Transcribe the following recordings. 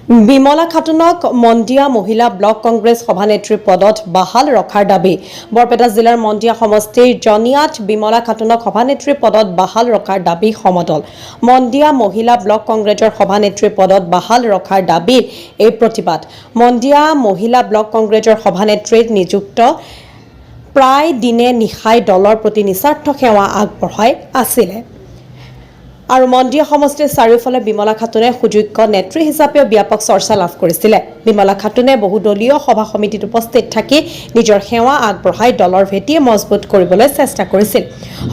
বিমলা খাতুনক মন্দিয়া মহিলা ব্লক কংগ্ৰেছ সভানেত্ৰী পদত বাহাল ৰখাৰ দাবী বৰপেটা জিলাৰ মন্দিয়া সমষ্টিৰ জনিয়াত বিমলা খাতুনক সভানেত্ৰী পদত বাহাল ৰখাৰ দাবী সমদল মন্দিয়া মহিলা ব্লক কংগ্ৰেছৰ সভানেত্ৰী পদত বাহাল ৰখাৰ দাবীত এই প্ৰতিবাদ মন্দিয়া মহিলা ব্লক কংগ্ৰেছৰ সভানেত্ৰীত নিযুক্ত প্ৰায় দিনে নিশাই দলৰ প্ৰতি নিস্বাৰ্থ সেৱা আগবঢ়াই আছিল আৰু মন্দিয়া সমষ্টিৰ চাৰিওফালে বিমলা খাতুনে সুযোগ্য নেত্ৰী হিচাপেও ব্যাপক চৰ্চা লাভ কৰিছিল বিমলা খাতুনে বহুদলীয় সভা সমিতিত উপস্থিত থাকি নিজৰ সেৱা আগবঢ়াই দলৰ ভেটি মজবুত কৰিবলৈ চেষ্টা কৰিছিল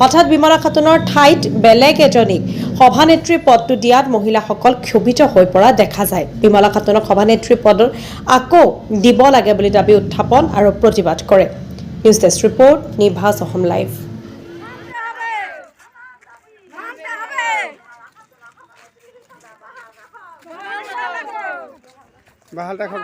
হঠাৎ বিমলা খাতুনৰ ঠাইত বেলেগ এজনীক সভানেত্ৰী পদটো দিয়াত মহিলাসকল ক্ষোভিত হৈ পৰা দেখা যায় বিমলা খাতুনক সভানেত্ৰী পদ আকৌ দিব লাগে বুলি দাবী উত্থাপন আৰু প্ৰতিবাদ কৰে নিউজ ডেস্ক ৰিপৰ্ট নিভাস অসম লাইভ বাহাল ৰাখো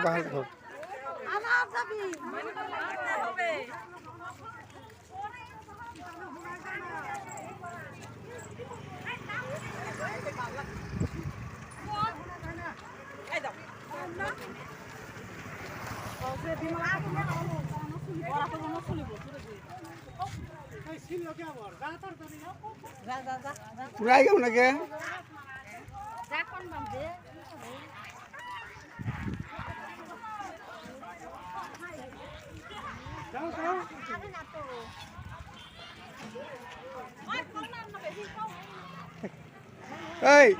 পুৰাই গেল নাকি Hey!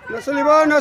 No solivo.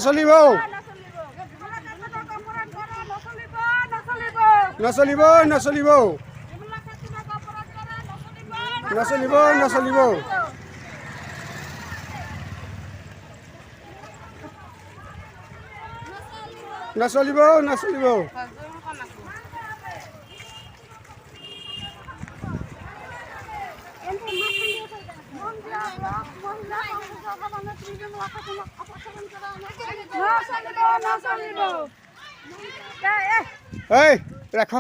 Hey, ৰাখো